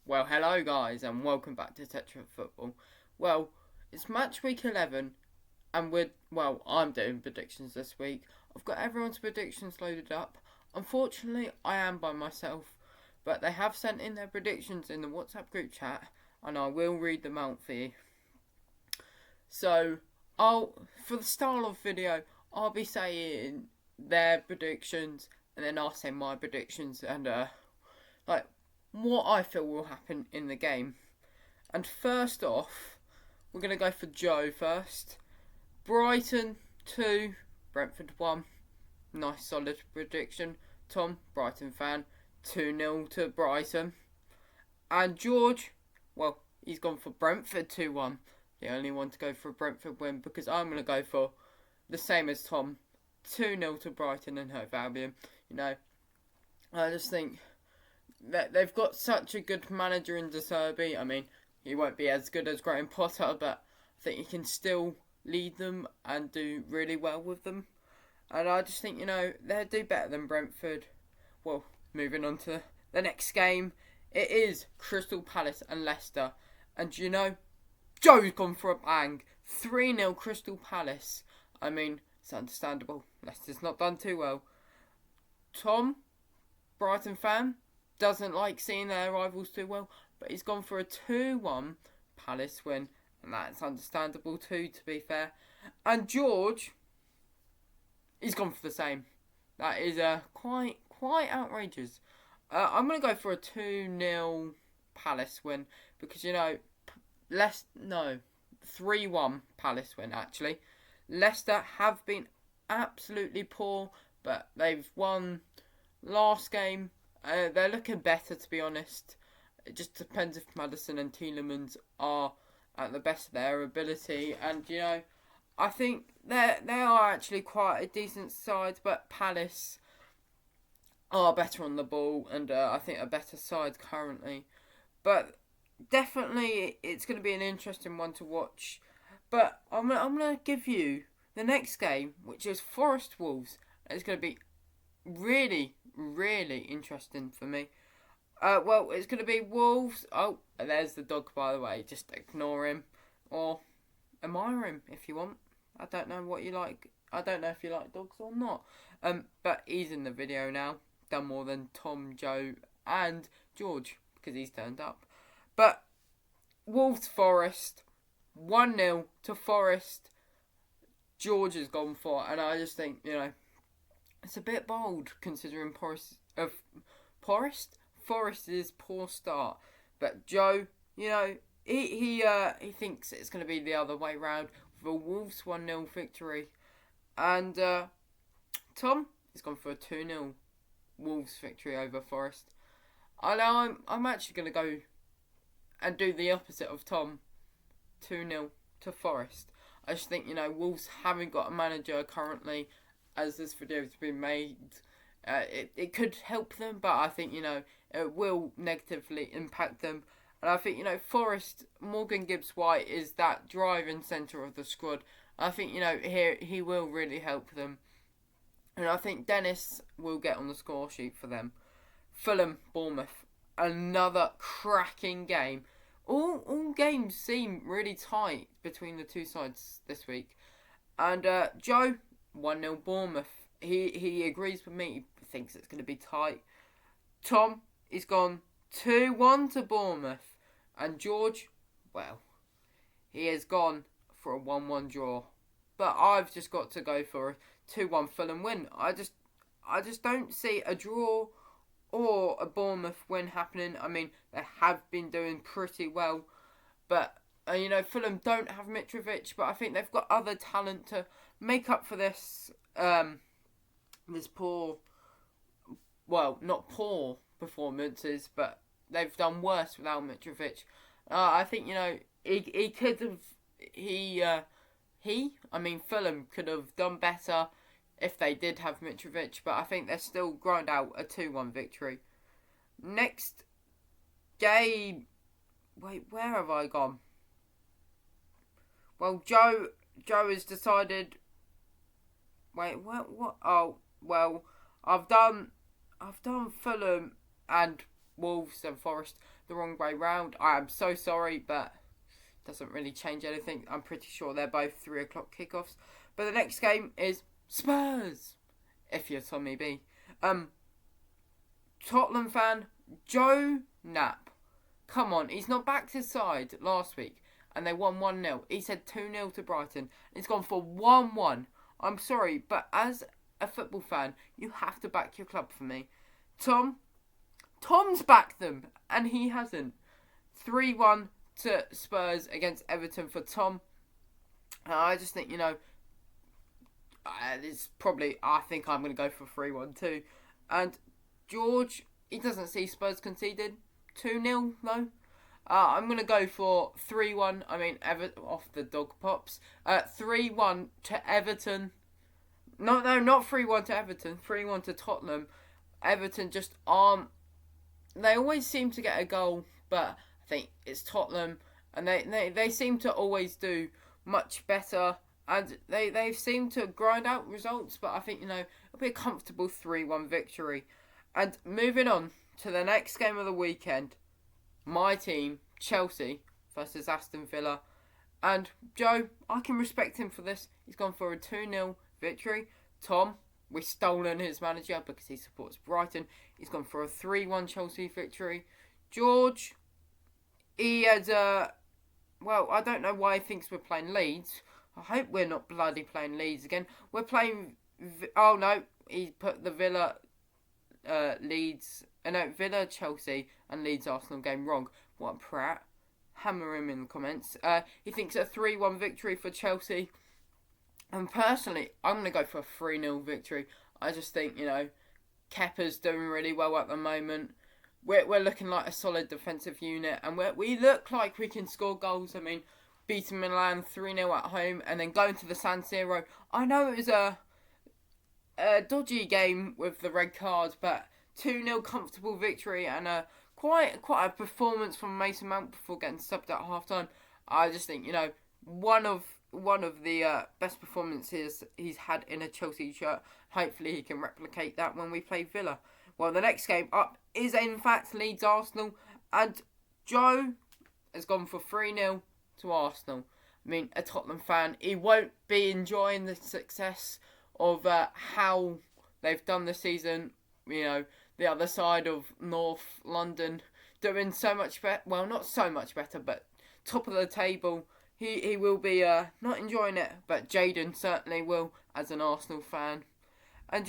Well, hello guys, and welcome back to Tetra Football. Well, it's match week 11, and I'm doing predictions this week. I've got everyone's predictions loaded up. Unfortunately, I am by myself, but they have sent in their predictions in the WhatsApp group chat, and I will read them out for you. So, for the style of video, I'll be saying their predictions, and then I'll say my predictions, and what I feel will happen in the game. And first off, we're going to go for Joe first. Brighton 2, Brentford 1. Nice solid prediction. Tom, Brighton fan, 2-0 to Brighton. And George, well, he's gone for Brentford 2-1. The only one to go for a Brentford win, because I'm going to go for the same as Tom. 2-0 to Brighton and Hove Albion. I just think that they've got such a good manager in De Zerbi. I mean, he won't be as good as Graham Potter, but I think he can still lead them and do really well with them. And I just think, they'll do better than Brentford. Well, moving on to the next game. It is Crystal Palace and Leicester. And Joe's gone for a bang. 3-0 Crystal Palace. I mean, it's understandable. Leicester's not done too well. Tom, Brighton fan, doesn't like seeing their rivals too well, but he's gone for a 2-1 Palace win, and that's understandable too, to be fair. And George, he's gone for the same. That is quite outrageous. I'm going to go for a 2-0 Palace win, because 3-1 Palace win actually. Leicester have been absolutely poor, but they've won last game. They're looking better, to be honest. It just depends if Maddison and Tielemans are at the best of their ability. And, I think they are actually quite a decent side, but Palace are better on the ball and I think a better side currently. But definitely it's going to be an interesting one to watch. But I'm going to give you the next game, which is Forest Wolves. It's going to be really interesting for me. It's going to be Wolves. Oh, there's the dog, by the way. Just ignore him. Or admire him if you want. I don't know what you like. I don't know if you like dogs or not. But he's in the video now. Done more than Tom, Joe and George, because he's turned up. But Wolves Forest. 1-0 to Forest. George has gone for, and I just think, it's a bit bold considering Forest's poor start. But Joe, he thinks it's going to be the other way round with a Wolves 1-0 victory. And Tom has gone for a 2-0 Wolves victory over Forest. I know I'm actually going to go and do the opposite of Tom. 2-0 to Forest. I just think, Wolves haven't got a manager currently. As this video has been made, it could help them, but I think, it will negatively impact them. And I think, Forest, Morgan Gibbs-White is that driving centre of the squad. I think, here he will really help them. And I think Dennis will get on the score sheet for them. Fulham, Bournemouth, another cracking game. All games seem really tight between the two sides this week. And Joe, 1-0 Bournemouth. He agrees with me. He thinks it's going to be tight. Tom, he's gone 2-1 to Bournemouth. And George, he has gone for a 1-1 draw. But I've just got to go for a 2-1 Fulham win. I just don't see a draw or a Bournemouth win happening. I mean, they have been doing pretty well. But, Fulham don't have Mitrovic, but I think they've got other talent to make up for this poor, not poor performances, but they've done worse without Mitrovic. I think, he could have, Fulham could have done better if they did have Mitrovic, but I think they're still grind out a 2-1 victory. Next game, where have I gone? Well, Joe has decided. What? Oh, well, I've done Fulham and Wolves and Forest the wrong way round. I am so sorry, but it doesn't really change anything. I'm pretty sure they're both 3 o'clock kickoffs. But the next game is Spurs, if you're Tommy B. Tottenham fan, Joe Knapp. Come on, he's not backed his side last week, and they won 1-0. He said 2-0 to Brighton. He's gone for 1-1. I'm sorry, but as a football fan, you have to back your club for me. Tom's backed them, and he hasn't. 3-1 to Spurs against Everton for Tom. I just think, it's probably, I think I'm going to go for 3-1 too. And George, he doesn't see Spurs conceded. 2-0 though. I'm going to go for 3-1. I mean, off the dog pops. 3-1 to Everton. No, not 3-1 to Everton. 3-1 to Tottenham. Everton just aren't. They always seem to get a goal, but I think it's Tottenham. And they seem to always do much better. And they seem to grind out results. But I think, it'll be a comfortable 3-1 victory. And moving on to the next game of the weekend, my team, Chelsea, versus Aston Villa. And Joe, I can respect him for this. He's gone for a 2-0 victory. Tom, we've stolen his manager because he supports Brighton. He's gone for a 3-1 Chelsea victory. George, he had, I don't know why he thinks we're playing Leeds. I hope we're not bloody playing Leeds again. We're playing, he put the Villa... Villa, Chelsea and Leeds Arsenal game wrong. What a prat. Hammer him in the comments. He thinks a 3-1 victory for Chelsea. And personally, I'm going to go for a 3-0 victory. I just think, Kepa's doing really well at the moment. We're looking like a solid defensive unit. And we look like we can score goals. I mean, beating Milan 3-0 at home and then going to the San Siro. I know it was a dodgy game with the red cards, but 2-0 comfortable victory and quite a performance from Mason Mount before getting subbed at half time. I just think one of the best performances he's had in a Chelsea shirt. Hopefully he can replicate that when we play Villa. Well, the next game up is in fact Leeds Arsenal, and Joe has gone for 3-0 to Arsenal. I mean, a Tottenham fan, he won't be enjoying the success of how they've done the season. The other side of North London doing so much better. Well, not so much better, but top of the table. He will be not enjoying it, but Jaden certainly will as an Arsenal fan. And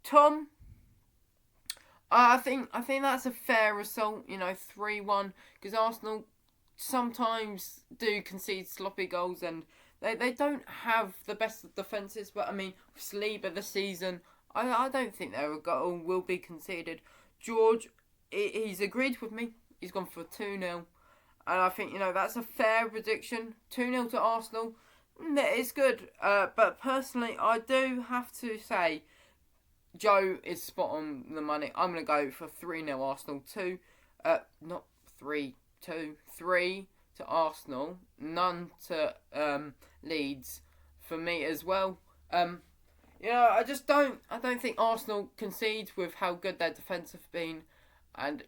Tom, I think that's a fair result. 3-1, because Arsenal sometimes do concede sloppy goals and They don't have the best of defences, but I mean, Saliba this season, I don't think their goal will be conceded. George, he's agreed with me. He's gone for 2-0. And I think, that's a fair prediction. 2-0 to Arsenal. It's good. But personally, I do have to say, Joe is spot on the money. I'm going to go for 3-0 Arsenal 2. Not 3-2. 3 to Arsenal, none to Leeds for me as well. I don't think Arsenal concede with how good their defence have been, and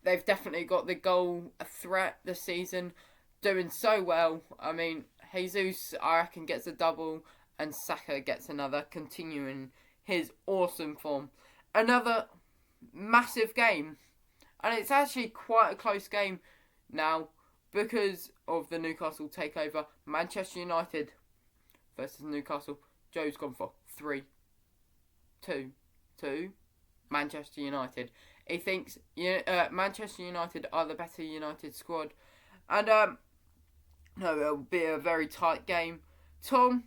they've definitely got the goal threat this season, doing so well. I mean, Jesus, I reckon, gets a double, and Saka gets another, continuing his awesome form. Another massive game, and it's actually quite a close game now, because of the Newcastle takeover. Manchester United versus Newcastle. Joe's gone for 3-2 to Manchester United. He thinks Manchester United are the better United squad. And it'll be a very tight game. Tom,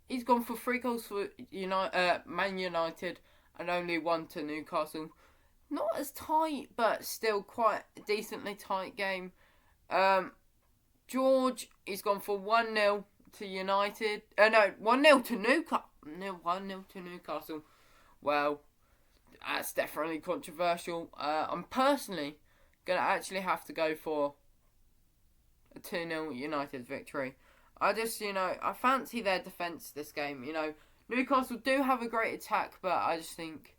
he's gone for 3 goals for Man United and only 1 to Newcastle. Not as tight, but still quite a decently tight game. George, he's gone for 1-0 to United. 1-0 to Newcastle. 1-0 to Newcastle. Well, that's definitely controversial. I'm personally going to actually have to go for a 2-0 United victory. I just, I fancy their defence this game. Newcastle do have a great attack, but I just think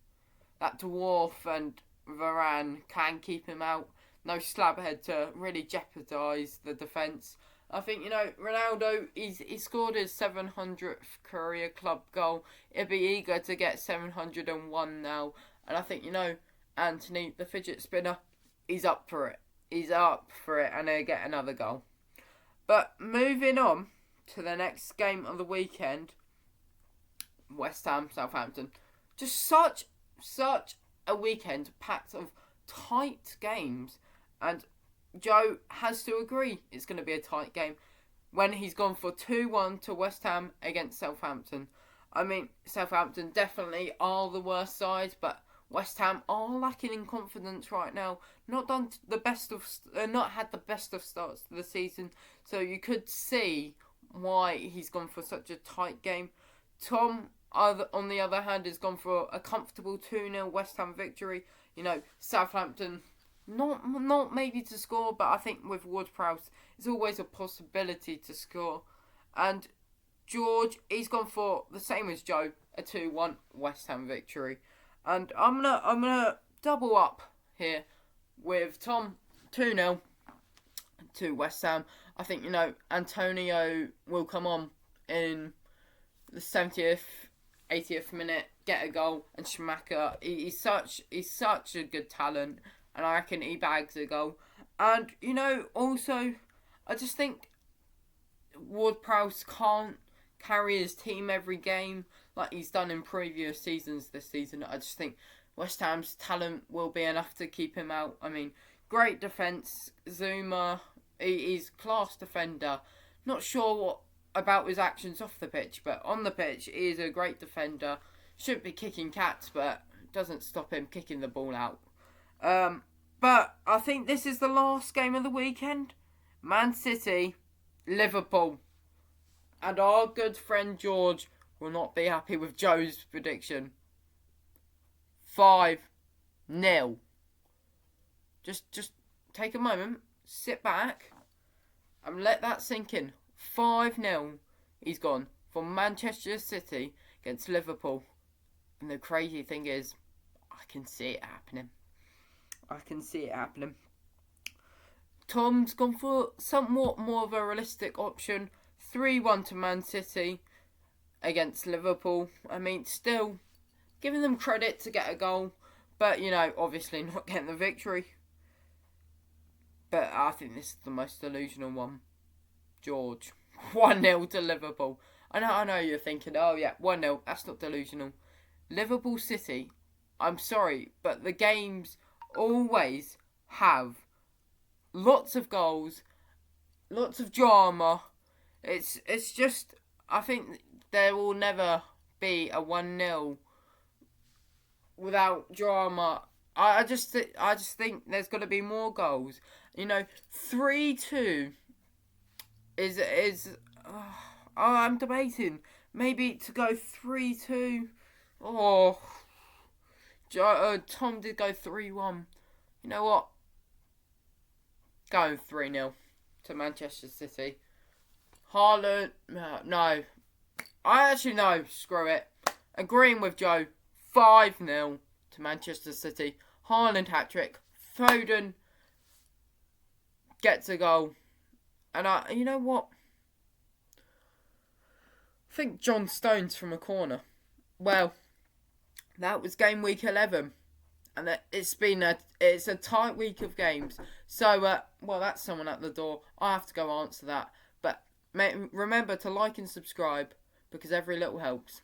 that dwarf and Varane can keep him out. No slabhead to really jeopardise the defence. I think, Ronaldo, he scored his 700th career club goal. He'll be eager to get 701 now. And I think, Anthony, the fidget spinner, he's up for it. He's up for it and he'll get another goal. But moving on to the next game of the weekend, West Ham, Southampton. Just such a weekend packed of tight games. And Joe has to agree it's going to be a tight game when he's gone for 2-1 to West Ham against Southampton. I mean, Southampton definitely are the worst side, but West Ham are lacking in confidence right now. Not had the best of starts to the season, so you could see why he's gone for such a tight game. Tom, on the other hand, has gone for a comfortable 2-0 West Ham victory. Southampton, not maybe to score, but I think with Ward-Prowse, it's always a possibility to score. And George, he's gone for the same as Joe, a 2-1 West Ham victory. And I'm gonna double up here with Tom, 2-0 to West Ham. I think, Antonio will come on in the 70th, 80th minute, get a goal, and Schumacher, he's such a good talent, and I reckon he bags a goal. And, also, I just think Ward-Prowse can't carry his team every game like he's done in previous seasons this season. I just think West Ham's talent will be enough to keep him out. I mean, great defence. Zuma, he's class defender. Not sure what about his actions off the pitch, but on the pitch, he is a great defender. Shouldn't be kicking cats, but doesn't stop him kicking the ball out. But I think this is the last game of the weekend. Man City, Liverpool. And our good friend George will not be happy with Joe's prediction. 5-0. Just take a moment, sit back, and let that sink in. 5-0. He's gone for Manchester City against Liverpool. And the crazy thing is, I can see it happening. Tom's gone for somewhat more of a realistic option. 3-1 to Man City against Liverpool. I mean, still giving them credit to get a goal, but, obviously not getting the victory. But I think this is the most delusional one. George, 1-0 to Liverpool. I know you're thinking, oh yeah, 1-0, that's not delusional. Liverpool City, I'm sorry, but the games always have lots of goals, lots of drama. It's just, I think there will never be a 1-0 without drama. I just think there's got to be more goals. 3-2 is I'm debating maybe to go 3-2. Oh, Tom did go 3-1. You know what? Go 3-0 to Manchester City. Haaland, no. Screw it. Agreeing with Joe, 5-0 to Manchester City. Haaland hat-trick. Foden gets a goal. And you know what? I think John Stones from a corner. Well, that was game week 11. And it's a tight week of games. So, that's someone at the door. I have to go answer that. But remember to like and subscribe, because every little helps.